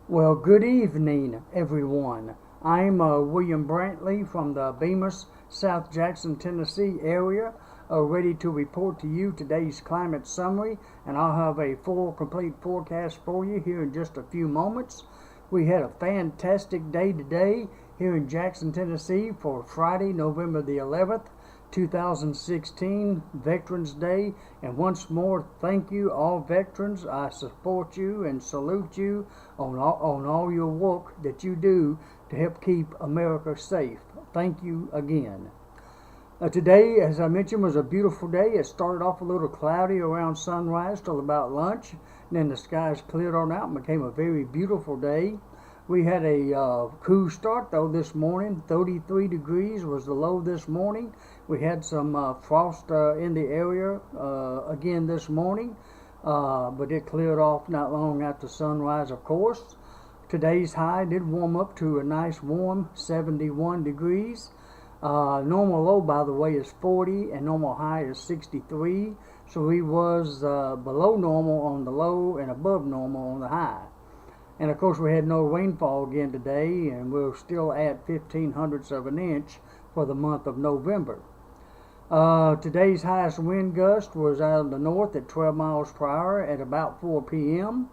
Well, good evening, everyone. I'm William Brantley from the Bemis, South Jackson, Tennessee area, ready to report to you today's climate summary, and I'll have a full, complete forecast for you here in just a few moments. We had a fantastic day today here in Jackson, Tennessee for Friday, November the 11th. 2016 Veterans Day, and once more thank you all veterans. I support you and salute you on all your work that you do to help keep America safe. Thank you again. Today, as I mentioned, was a beautiful day. It started off a little cloudy around sunrise till about lunch, and then the skies cleared on out and became a very beautiful day. We had a cool start though this morning. 33 degrees was the low this morning. We had some frost in the area again this morning, but it cleared off not long after sunrise, of course. Today's high did warm up to a nice warm 71 degrees. Normal low, by the way, is 40 and normal high is 63. So we was below normal on the low and above normal on the high. And of course we had no rainfall again today, and we're still at 0.15 of an inch for the month of November. Today's highest wind gust was out of the north at 12 miles per hour at about 4 p.m.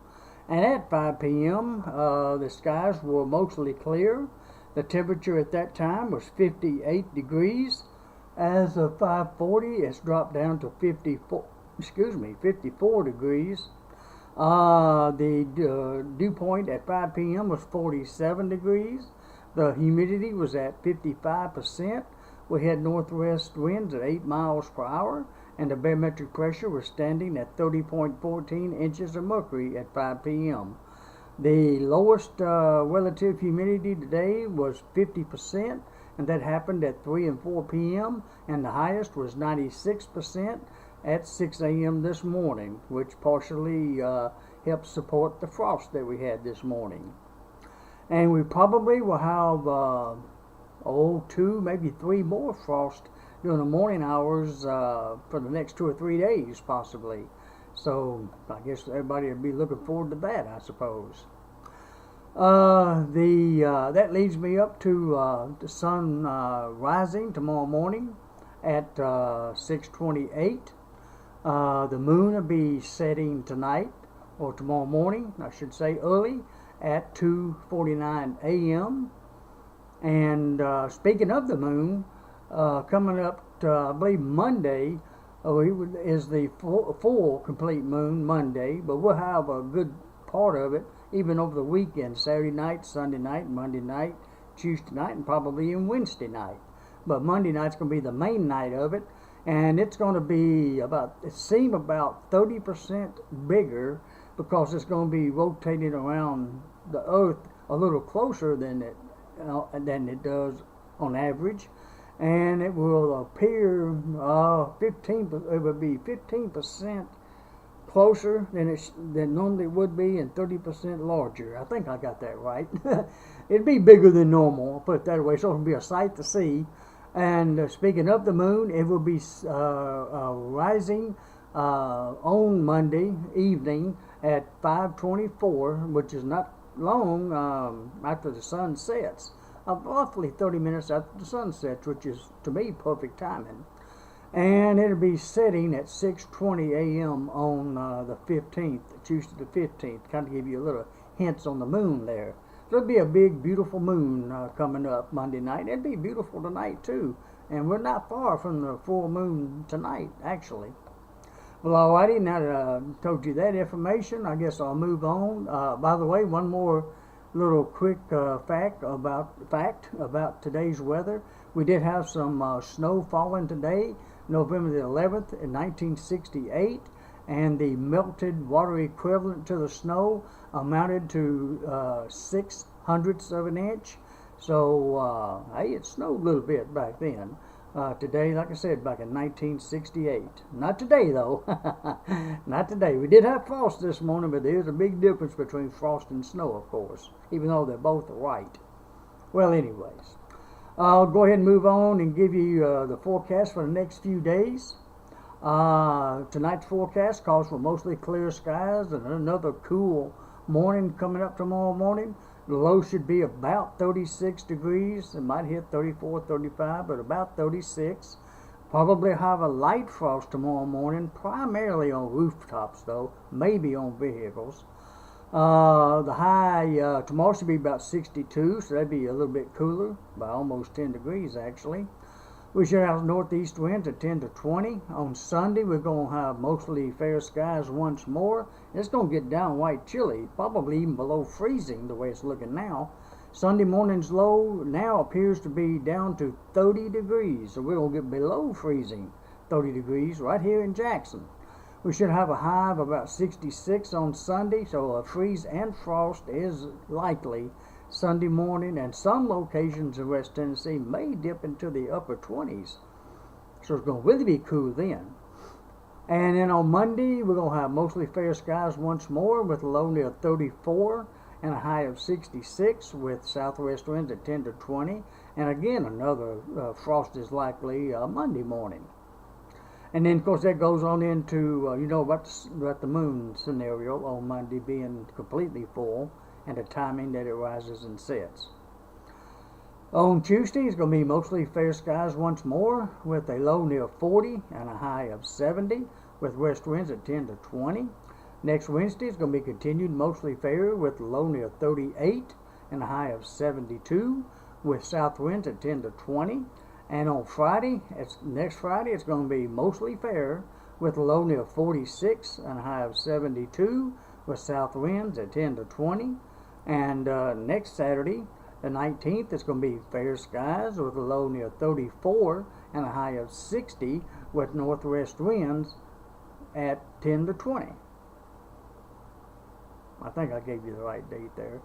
And at 5 p.m. The skies were mostly clear. The temperature at that time was 58 degrees. As of 5:40, it's dropped down to 54 degrees. The dew point at 5 p.m. was 47 degrees. The humidity was at 55%. We had northwest winds at 8 miles per hour, and the barometric pressure was standing at 30.14 inches of mercury at 5 p.m. The lowest relative humidity today was 50%, and that happened at 3 and 4 p.m., and the highest was 96% at 6 a.m. this morning, which partially helped support the frost that we had this morning. And we probably will have 2, maybe 3 more frost during the morning hours for the next 2 or 3 days, possibly. So I guess everybody will be looking forward to that, I suppose. That leads me up to the sun rising tomorrow morning at 6:28. The moon will be setting tonight, or tomorrow morning, I should say, early at 2:49 a.m. And speaking of the moon, coming up to, I believe, Monday is the full complete moon Monday, but we'll have a good part of it even over the weekend, Saturday night, Sunday night, Monday night, Tuesday night, and probably even Wednesday night. But Monday night's going to be the main night of it, and it's going to be about 30% bigger, because it's going to be rotating around the Earth a little closer than it does on average, and it will appear it would be 15% closer than normally would be, and 30% larger. I think I got that right. It'd be bigger than normal, I'll put it that way, so it'll be a sight to see. And speaking of the moon, it will be rising on Monday evening at 5:24, which is not long after the sun sets. Roughly 30 minutes after the sun sets, which is, to me, perfect timing. And it'll be setting at 6:20 a.m. on the 15th, Tuesday the 15th. Kind of give you a little hints on the moon there. There'll be a big, beautiful moon coming up Monday night. It'll be beautiful tonight, too. And we're not far from the full moon tonight, actually. Well, alrighty, now that I told you that information, I guess I'll move on. By the way, one more little quick fact about today's weather. We did have some snow falling today, November the 11th in 1968, and the melted water equivalent to the snow amounted to 0.06 of an inch. So, hey, it snowed a little bit back then. Today, like I said, back in 1968. Not today, though. Not today. We did have frost this morning, but there's a big difference between frost and snow, of course, even though they're both right. Well, anyways, I'll go ahead and move on and give you the forecast for the next few days. Tonight's forecast calls for mostly clear skies and another cool morning coming up tomorrow morning. The low should be about 36 degrees. It might hit 34, 35, but about 36. Probably have a light frost tomorrow morning, primarily on rooftops though, maybe on vehicles. The high tomorrow should be about 62, so that'd be a little bit cooler, by almost 10 degrees actually. We should have northeast winds at 10 to 20. On Sunday, we're going to have mostly fair skies once more. It's going to get downright chilly, probably even below freezing the way it's looking now. Sunday morning's low now appears to be down to 30 degrees, so we're going to get below freezing 30 degrees right here in Jackson. We should have a high of about 66 on Sunday, so a freeze and frost is likely Sunday morning, and some locations in West Tennessee may dip into the upper 20s. So it's going to really be cool then. And then on Monday, we're going to have mostly fair skies once more with a low near 34 and a high of 66 with southwest winds at 10 to 20. And again, another frost is likely Monday morning. And then, of course, that goes on into, you know, about the moon scenario on Monday being completely full, and the timing that it rises and sets. On Tuesday, it's going to be mostly fair skies once more with a low near 40 and a high of 70 with west winds at 10 to 20. Next Wednesday, it's going to be continued mostly fair with a low near 38 and a high of 72 with south winds at 10 to 20. And on Friday, next Friday, it's going to be mostly fair with a low near 46 and a high of 72 with south winds at 10 to 20. And next Saturday, the 19th, it's going to be fair skies with a low near 34 and a high of 60 with northwest winds at 10 to 20. I think I gave you the right date there.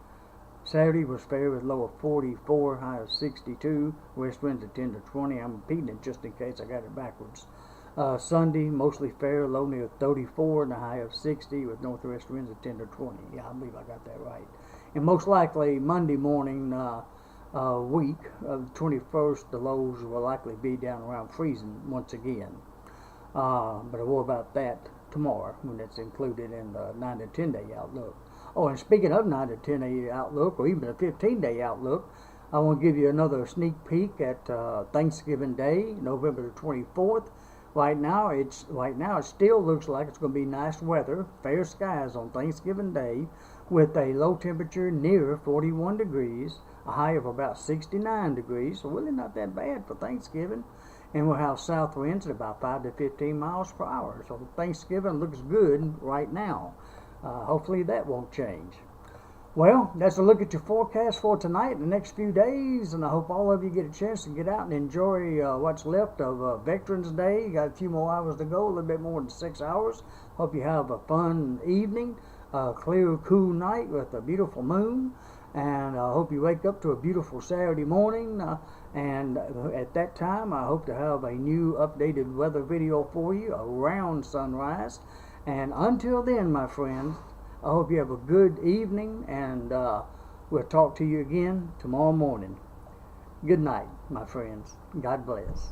Saturday was fair with low of 44, high of 62, west winds at 10 to 20. I'm repeating it just in case I got it backwards. Sunday, mostly fair, low near 34 and a high of 60 with northwest winds at 10 to 20. Yeah, I believe I got that right. And most likely Monday morning week of the 21st, the lows will likely be down around freezing once again. But more about that tomorrow when it's included in the 9 to 10 day outlook. Oh, and speaking of 9 to 10 day outlook, or even a 15 day outlook, I want to give you another sneak peek at Thanksgiving Day, November the 24th. Right now, it still looks like it's going to be nice weather, fair skies on Thanksgiving Day, with a low temperature near 41 degrees, a high of about 69 degrees, so really not that bad for Thanksgiving. And we'll have south winds at about 5 to 15 miles per hour. So Thanksgiving looks good right now. Hopefully that won't change. Well, that's a look at your forecast for tonight and the next few days, and I hope all of you get a chance to get out and enjoy what's left of Veterans Day. You got a few more hours to go, a little bit more than 6 hours. Hope you have a fun evening, a clear, cool night with a beautiful moon, and I hope you wake up to a beautiful Saturday morning, and at that time I hope to have a new updated weather video for you around sunrise. And until then, my friends, I hope you have a good evening, and we'll talk to you again tomorrow morning. Good night, my friends. God bless.